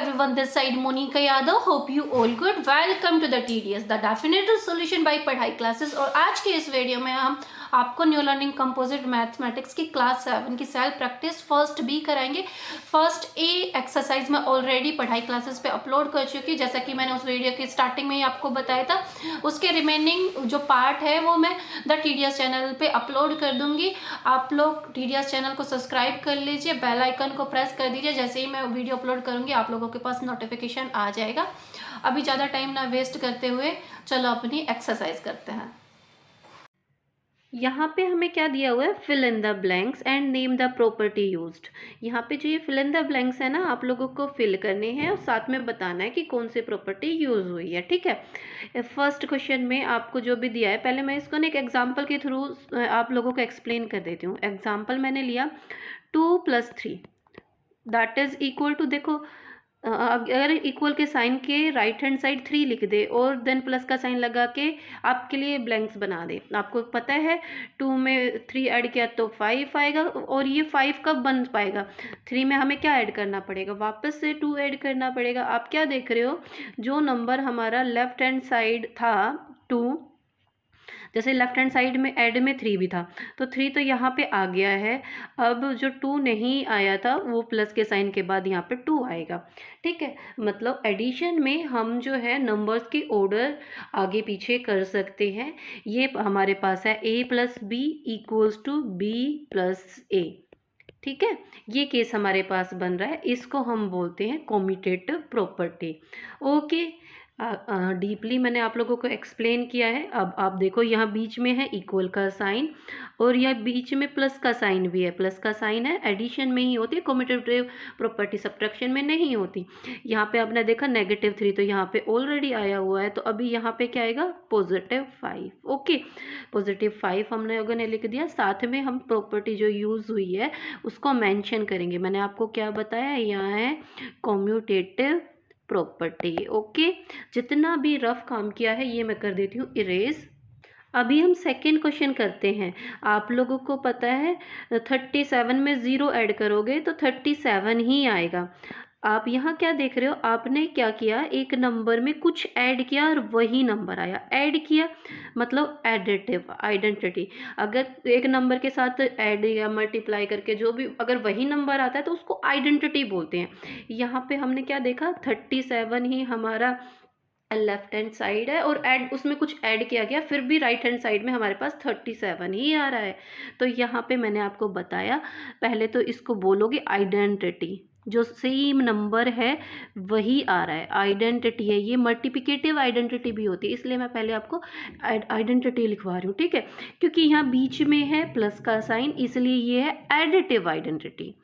everyone, this side Monica Yadav. Hope you all good. Welcome to the TDS, the Definitive Solution by पढ़ाई classes. और आज के इस video में हम आपको न्यू लर्निंग कंपोजिट मैथमेटिक्स की क्लास 7 की सेल्फ प्रैक्टिस फर्स्ट बी कराएंगे। फर्स्ट ए एक्सरसाइज में ऑलरेडी पढ़ाई क्लासेस पे अपलोड कर चुकी, जैसा कि मैंने उस वीडियो की स्टार्टिंग में ही आपको बताया था। उसके रिमेनिंग जो पार्ट है वो मैं द TDS चैनल पे अपलोड कर दूंगी। आप लोग TDS चैनल को सब्सक्राइब कर लीजिए, बेल आइकन को प्रेस कर दीजिए। जैसे ही मैं वीडियो अपलोड करूंगी आप लोगों के पास नोटिफिकेशन आ जाएगा। अभी ज़्यादा टाइम ना वेस्ट करते हुए चलो अपनी एक्सरसाइज करते हैं। यहाँ पे हमें क्या दिया हुआ है, fill in the blanks and name the property used. यहाँ पे जो ये फिल इन द ब्लैंक्स है ना, आप लोगों को फिल करने हैं और साथ में बताना है कि कौन सी प्रॉपर्टी यूज हुई है। ठीक है, फर्स्ट क्वेश्चन में आपको जो भी दिया है, पहले मैं इसको ना एक एग्जाम्पल के थ्रू आप लोगों को एक्सप्लेन कर देती हूँ। एग्जाम्पल मैंने लिया 2 + 3 दैट इज इक्वल टू, देखो अगर इक्वल के साइन के राइट हैंड साइड 3 लिख दे और देन प्लस का साइन लगा के आपके लिए ब्लैंक्स बना दे। आपको पता है 2 में 3 ऐड किया तो 5 आएगा, और ये 5 कब बन पाएगा, 3 में हमें क्या ऐड करना पड़ेगा, वापस से 2 ऐड करना पड़ेगा। आप क्या देख रहे हो, जो नंबर हमारा लेफ्ट हैंड साइड था 2, जैसे लेफ्ट हैंड साइड में ऐड में 3 भी था तो 3 तो यहाँ पे आ गया है। अब जो 2 नहीं आया था वो प्लस के साइन के बाद यहाँ पे 2 आएगा। ठीक है, मतलब एडिशन में हम जो है नंबर्स की ऑर्डर आगे पीछे कर सकते हैं। ये हमारे पास है a + b = b + a। ठीक है, ये केस हमारे पास बन रहा है, इसको हम बोलते हैं कॉम्यूटेटिव प्रॉपर्टी। ओके, डीपली मैंने आप लोगों को एक्सप्लेन किया है। अब आप देखो यहाँ बीच में है इक्वल का साइन और यह बीच में प्लस का साइन भी है। प्लस का साइन है एडिशन में ही होती है, कॉम्यूटेटिव प्रॉपर्टी सब्ट्रैक्शन में नहीं होती। यहाँ पे आपने देखा -3 तो यहाँ पे ऑलरेडी आया हुआ है, तो अभी यहाँ पे क्या आएगा, +5। ओके, +5 हम लोगों ने लिख दिया। साथ में हम प्रॉपर्टी जो यूज़ हुई है उसको मेंशन करेंगे। मैंने आपको क्या बताया, यहाँ है कॉम्यूटेटिव प्रॉपर्टी। ओके, जितना भी रफ काम किया है ये मैं कर देती हूँ इरेज। अभी हम सेकेंड क्वेश्चन करते हैं। आप लोगों को पता है 37 में 0 ऐड करोगे तो 37 ही आएगा। आप यहाँ क्या देख रहे हो, आपने क्या किया, एक नंबर में कुछ ऐड किया और वही नंबर आया। ऐड किया मतलब एडिटिव आइडेंटिटी। अगर एक नंबर के साथ ऐड या मल्टीप्लाई करके जो भी अगर वही नंबर आता है तो उसको आइडेंटिटी बोलते हैं। यहाँ पे हमने क्या देखा, 37 ही हमारा लेफ्ट हैंड साइड है और ऐड उसमें कुछ ऐड किया गया, फिर भी राइट हैंड साइड में हमारे पास 37 ही आ रहा है। तो यहाँ पे मैंने आपको बताया, पहले तो इसको बोलोगे आइडेंटिटी, जो सेम नंबर है वही आ रहा है, आइडेंटिटी है। ये मल्टीप्लिकेटिव आइडेंटिटी भी होती है, इसलिए मैं पहले आपको आइडेंटिटी लिखवा रही हूँ। ठीक है, क्योंकि यहाँ बीच में है प्लस का साइन, इसलिए ये है एडिटिव आइडेंटिटी।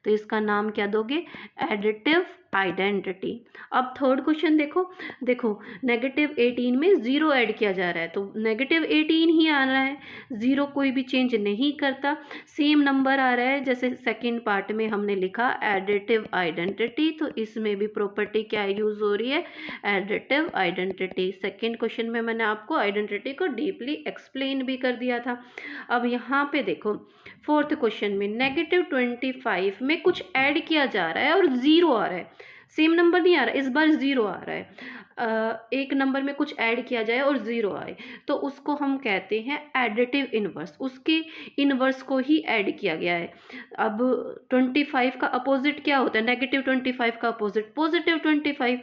तो इसका नाम क्या दोगे, एडिटिव आइडेंटिटी। अब थर्ड क्वेश्चन देखो, -18 में 0 ऐड किया जा रहा है तो -18 ही आ रहा है, 0 कोई भी चेंज नहीं करता, सेम नंबर आ रहा है जैसे सेकंड पार्ट में हमने लिखा एडिटिव आइडेंटिटी। तो इसमें भी प्रॉपर्टी क्या यूज हो रही है, एडिटिव आइडेंटिटी। सेकंड क्वेश्चन में मैंने आपको आइडेंटिटी को डीपली एक्सप्लेन भी कर दिया था। अब यहाँ पे देखो फोर्थ क्वेश्चन में -25 में कुछ ऐड किया जा रहा है और 0 आ रहा है, सेम नंबर नहीं आ रहा, इस बार 0 आ रहा है। एक नंबर में कुछ ऐड किया जाए और 0 आए तो उसको हम कहते हैं एडिटिव इनवर्स, उसके इनवर्स को ही ऐड किया गया है। अब 25 का अपोजिट क्या होता है, -25 का अपोजिट +25।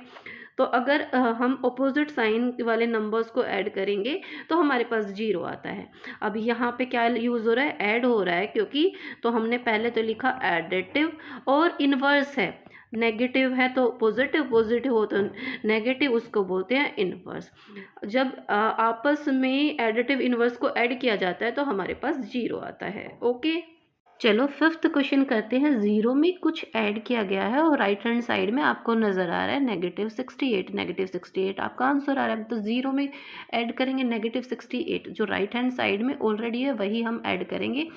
तो अगर हम अपोजिट साइन वाले नंबर्स को ऐड करेंगे तो हमारे पास 0 आता है। अब यहाँ पे क्या यूज़ हो रहा है, ऐड हो रहा है, क्योंकि तो हमने पहले तो लिखा एडिटिव और इनवर्स है, नेगेटिव है तो पॉजिटिव, पॉजिटिव हो तो नेगेटिव, उसको बोलते हैं इनवर्स। जब आपस में एडिटिव इनवर्स को ऐड किया जाता है तो हमारे पास 0 आता है। ओके, चलो फिफ्थ क्वेश्चन करते हैं। 0 में कुछ ऐड किया गया है और राइट हैंड साइड में आपको नज़र आ रहा है -68, -68 आपका आंसर आ रहा है। तो 0 में ऐड करेंगे -68, जो राइट हैंड साइड में ऑलरेडी है वही हम ऐड करेंगे,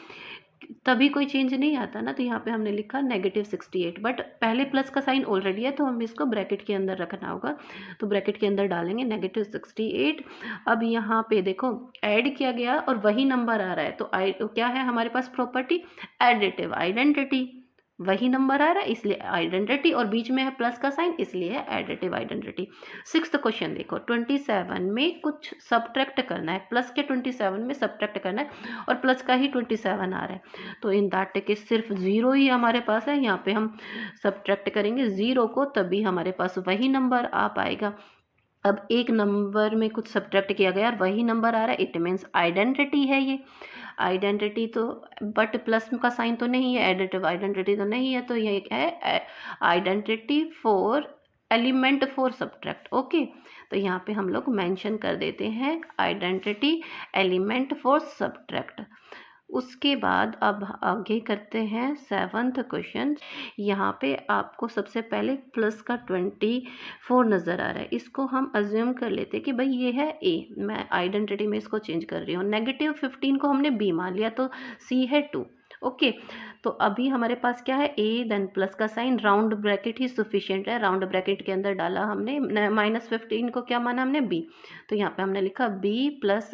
तभी कोई चेंज नहीं आता ना। तो यहाँ पे हमने लिखा -68, बट पहले प्लस का साइन ऑलरेडी है तो हम इसको ब्रैकेट के अंदर रखना होगा, तो ब्रैकेट के अंदर डालेंगे -68। अब यहाँ पे देखो ऐड किया गया और वही नंबर आ रहा है तो क्या है हमारे पास प्रॉपर्टी, एडिटिव आइडेंटिटी। वही नंबर आ रहा है इसलिए आइडेंटिटी, और बीच में है प्लस का साइन इसलिए है एडिटिव आइडेंटिटी। 6th क्वेश्चन देखो, 27 में कुछ सब्ट्रैक्ट करना है, प्लस के 27 में सब्ट्रैक्ट करना है और प्लस का ही 27 आ रहा है, तो इन दैट केस सिर्फ 0 ही हमारे पास है। यहाँ पे हम सब्ट्रैक्ट करेंगे 0 को, तभी हमारे पास वही नंबर आ पाएगा। अब एक नंबर में कुछ सब्ट्रैक्ट किया गया और वही नंबर आ रहा है, इट मीन्स आइडेंटिटी है ये। आइडेंटिटी तो, बट प्लस का साइन तो नहीं है, एडिटिव आइडेंटिटी तो नहीं है, तो ये है identity for element for subtract. Okay, तो यहाँ पे हम लोग मेंशन कर देते हैं आइडेंटिटी एलिमेंट फॉर सब्ट्रैक्ट। उसके बाद अब आगे करते हैं 7th क्वेश्चन। यहाँ पे आपको सबसे पहले प्लस का 24 नज़र आ रहा है, इसको हम अज्यूम कर लेते हैं कि भाई ये है ए, मैं आइडेंटिटी में इसको चेंज कर रही हूँ। -15 को हमने बी मान लिया तो सी है 2। ओके, तो अभी हमारे पास क्या है, ए देन प्लस का साइन, राउंड ब्रैकेट ही सफिशिएंट है, राउंड ब्रैकेट के अंदर डाला हमने, -15 को क्या माना हमने बी, तो यहाँ पे हमने लिखा बी प्लस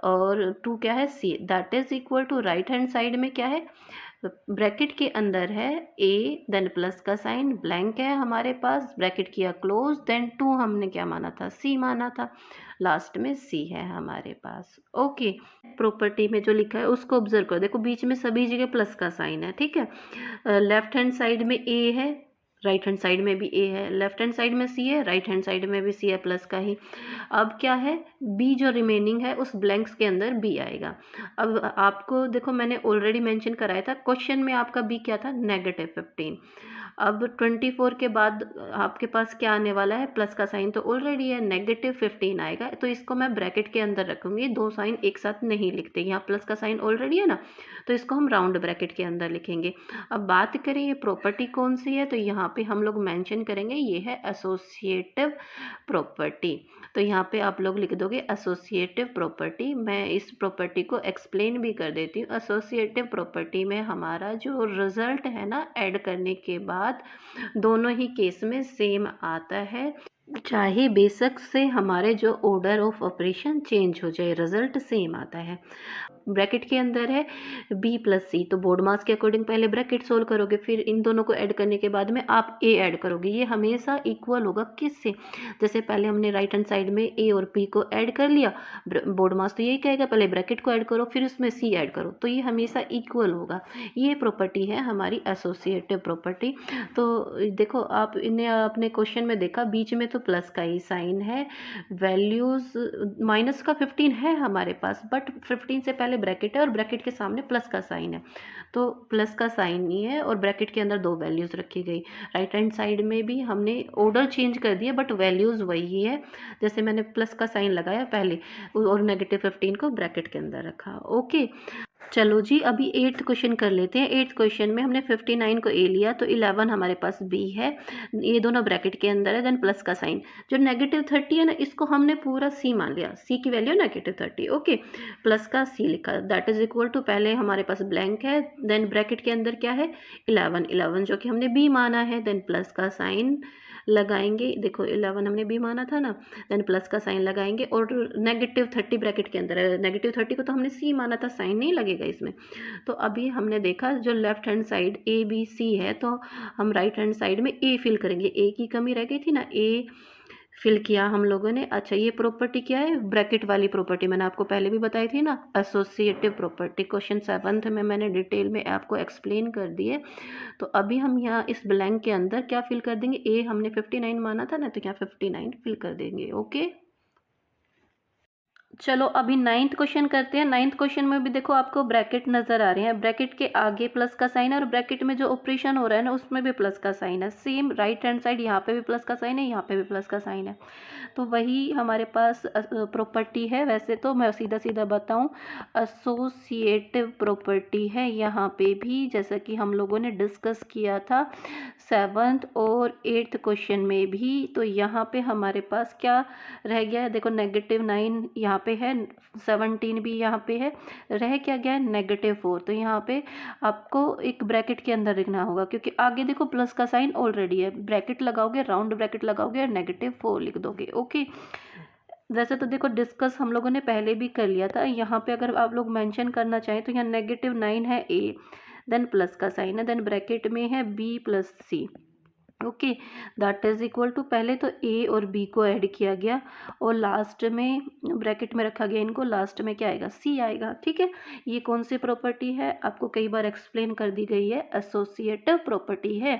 और 2 क्या है C, that is equal to right hand side में क्या है, ब्रैकेट के अंदर है ए देन प्लस का साइन, ब्लैंक है हमारे पास, ब्रैकेट किया क्लोज, देन 2 हमने क्या माना था, सी माना था, लास्ट में सी है हमारे पास। ओके, प्रॉपर्टी में जो लिखा है उसको ऑब्जर्व करो, देखो बीच में सभी जगह प्लस का साइन है, ठीक है। लेफ्ट हैंड साइड में ए है, राइट हैंड साइड में भी ए है, लेफ्ट हैंड साइड में सी है, राइट हैंड साइड में भी सी है प्लस का ही। अब क्या है, बी जो रिमेनिंग है उस ब्लैंक्स के अंदर बी आएगा। अब आपको देखो मैंने ऑलरेडी मेंशन कराया था क्वेश्चन में, आपका बी क्या था, -15। अब 24 के बाद आपके पास क्या आने वाला है, प्लस का साइन तो ऑलरेडी है, -15 आएगा, तो इसको मैं ब्रैकेट के अंदर रखूंगी, दो साइन एक साथ नहीं लिखते, यहाँ प्लस का साइन ऑलरेडी है ना, तो इसको हम राउंड ब्रैकेट के अंदर लिखेंगे। अब बात करें ये प्रॉपर्टी कौन सी है, तो यहाँ पे हम लोग मेंशन करेंगे ये है एसोसिएटिव प्रॉपर्टी। तो यहाँ पे आप लोग लिख दोगे एसोसिएटिव प्रॉपर्टी। मैं इस प्रॉपर्टी को एक्सप्लेन भी कर देती हूँ। एसोसिएटिव प्रॉपर्टी में हमारा जो रिजल्ट है ना, ऐड करने के बाद दोनों ही केस में सेम आता है, चाहे बेशक से हमारे जो ऑर्डर ऑफ ऑपरेशन चेंज हो जाए, रिजल्ट सेम आता है। ब्रैकेट के अंदर है बी प्लस सी, तो बोर्ड मास के अकॉर्डिंग पहले ब्रैकेट सोल्व करोगे, फिर इन दोनों को ऐड करने के बाद में आप ए ऐड करोगे, ये हमेशा इक्वल होगा किससे, जैसे पहले हमने राइट हैंड साइड में ए और पी को ऐड कर लिया, बोर्ड मास तो यही कहेगा पहले ब्रैकेट को ऐड करो फिर उसमें सी ऐड करो, तो ये हमेशा इक्वल होगा। ये प्रॉपर्टी है हमारी एसोसिएटिव प्रॉपर्टी। तो देखो आप इन्हें अपने क्वेश्चन में देखा, बीच में तो प्लस का ही साइन है, वैल्यूज माइनस का 15 है हमारे पास, बट 15 से पहले ब्रैकेट है और ब्रैकेट के सामने प्लस का साइन है, तो प्लस का साइन नहीं है और ब्रैकेट के अंदर दो वैल्यूज रखी गई। राइट हैंड साइड में भी हमने ऑर्डर चेंज कर दिया बट वैल्यूज वही है, जैसे मैंने प्लस का साइन लगाया पहले और -15 को ब्रैकेट के अंदर रखा। ओके, चलो जी अभी 8th क्वेश्चन कर लेते हैं। 8th क्वेश्चन में हमने 59 को ए लिया तो 11 हमारे पास बी है, ये दोनों ब्रैकेट के अंदर है, देन प्लस का साइन, जो -30 है ना इसको हमने पूरा सी मान लिया, सी की वैल्यू -30। ओके, प्लस का सी लिखा, दैट इज इक्वल टू, पहले हमारे पास ब्लैंक है, देन ब्रैकेट के अंदर क्या है 11 जो कि हमने बी माना है, देन प्लस का साइन लगाएंगे, देखो 11 हमने बी माना था ना, देन प्लस का साइन लगाएंगे और -30 ब्रैकेट के अंदर है, -30 को तो हमने सी माना था, साइन नहीं लगेगा इसमें। तो अभी हमने देखा जो left hand side A B C है, तो हम राइट हैंड साइड में ए फिल करेंगे, ए की कमी रह गई थी ना, ए फिल किया हम लोगों ने। अच्छा, ये प्रॉपर्टी क्या है, ब्रैकेट वाली प्रॉपर्टी मैंने आपको पहले भी बताई थी ना, एसोसिएटिव प्रॉपर्टी, क्वेश्चन 7th में मैंने डिटेल में आपको एक्सप्लेन कर दिए। तो अभी हम यहाँ इस ब्लैंक के अंदर क्या फिल कर देंगे, ए हमने 59 माना था ना, तो यहाँ 59 फिल कर देंगे। ओके, चलो अभी 9th क्वेश्चन करते हैं। 9th क्वेश्चन में भी देखो आपको ब्रैकेट नजर आ रहे हैं, ब्रैकेट के आगे प्लस का साइन है और ब्रैकेट में जो ऑपरेशन हो रहा है ना उसमें भी प्लस का साइन है, सेम राइट हैंड साइड यहाँ पे भी प्लस का साइन है, यहाँ पे भी प्लस का साइन है, तो वही हमारे पास प्रॉपर्टी है। वैसे तो मैं सीधा सीधा बताऊं, एसोसिएटिव प्रॉपर्टी है यहाँ पे भी, जैसा कि हम लोगों ने डिस्कस किया था 7th और 8th क्वेश्चन में भी। तो यहाँ पे हमारे पास क्या रह गया है, देखो -9 यहाँ पे है, 17 भी यहाँ पे है, रह क्या गया है -4, तो यहाँ पे आपको एक ब्रैकेट के अंदर लिखना होगा क्योंकि आगे देखो प्लस का साइन ऑलरेडी है, ब्रैकेट लगाओगे, राउंड ब्रैकेट लगाओगे और -4 लिख दोगे। ओके, वैसे तो देखो डिस्कस हम लोगों ने पहले भी कर लिया था, यहाँ पे अगर आप लोग मेंशन करना चाहें तो यहाँ -9 है ए, देन प्लस का साइन है, देन ब्रैकेट में है B plus C. Okay, that is equal to, पहले तो ए और बी को ऐड किया गया और लास्ट में ब्रैकेट में रखा गया इनको, लास्ट में क्या आएगा, सी आएगा। ठीक है, ये कौन सी प्रॉपर्टी है, आपको कई बार एक्सप्लेन कर दी गई है, एसोसिएटिव प्रॉपर्टी है।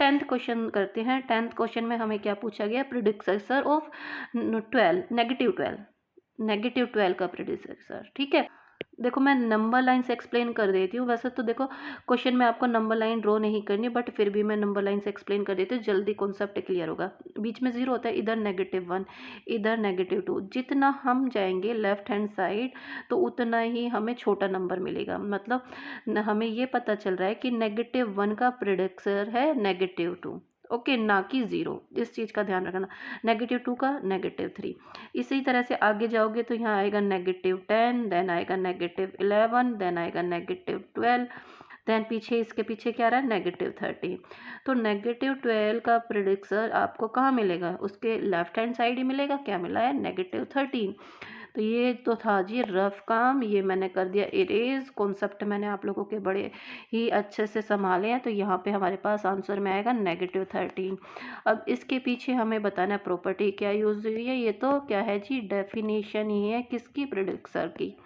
10th क्वेश्चन करते हैं। 10th क्वेश्चन में हमें क्या पूछा गया, प्रिडिक्सेसर ऑफ 12, नेगेटिव 12 का प्रिडिक्सेसर। ठीक है, देखो मैं नंबर लाइन से एक्सप्लेन कर देती हूँ। वैसे तो देखो क्वेश्चन में आपको नंबर लाइन ड्रॉ नहीं करनी, बट फिर भी मैं नंबर लाइन से एक्सप्लेन कर देती हूँ, जल्दी कॉन्सेप्ट क्लियर होगा। बीच में 0 होता है, इधर -1, इधर -2। जितना हम जाएंगे लेफ्ट हैंड साइड तो उतना ही हमें छोटा नंबर मिलेगा। मतलब हमें ये पता चल रहा है कि -1 का प्रिडिक्सर है -2। ओके, ना कि 0, इस चीज़ का ध्यान रखना। -2 का -3। इसी तरह से आगे जाओगे तो यहाँ आएगा -10, देन आएगा -11, देन आएगा -12, देन पीछे इसके पीछे क्या रहा है, -13। तो -12 का प्रिडिक्सर आपको कहाँ मिलेगा, उसके लेफ्ट हैंड साइड ही मिलेगा। क्या मिला है, -13। तो ये तो था जी रफ काम, ये मैंने कर दिया इरेज। कॉन्सेप्ट मैंने आप लोगों के बड़े ही अच्छे से संभाले हैं। तो यहाँ पे हमारे पास आंसर में आएगा -13। अब इसके पीछे हमें बताना प्रॉपर्टी क्या यूज़ हुई है। ये तो क्या है जी, डेफिनेशन ही है किसकी, प्रिडिक्सर की।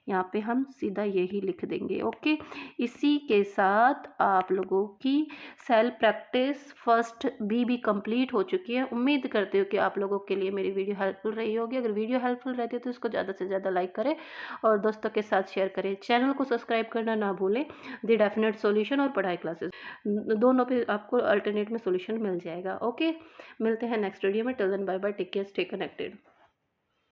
यहाँ पे हम सीधा यही लिख देंगे। ओके, इसी के साथ आप लोगों की सेल्फ प्रैक्टिस फर्स्ट भी कंप्लीट हो चुकी है। उम्मीद करते हो कि आप लोगों के लिए मेरी वीडियो हेल्पफुल रही होगी। अगर वीडियो हेल्पफुल रहती है तो इसको ज़्यादा से ज़्यादा लाइक करें और दोस्तों के साथ शेयर करें। चैनल को सब्सक्राइब करना ना भूलें। द डेफिनेट सॉल्यूशन और पढ़ाई क्लासेस दोनों पे आपको अल्टरनेट में सॉल्यूशन मिल जाएगा। ओके, मिलते हैं नेक्स्ट वीडियो में। Till then bye bye, take care, stay connected.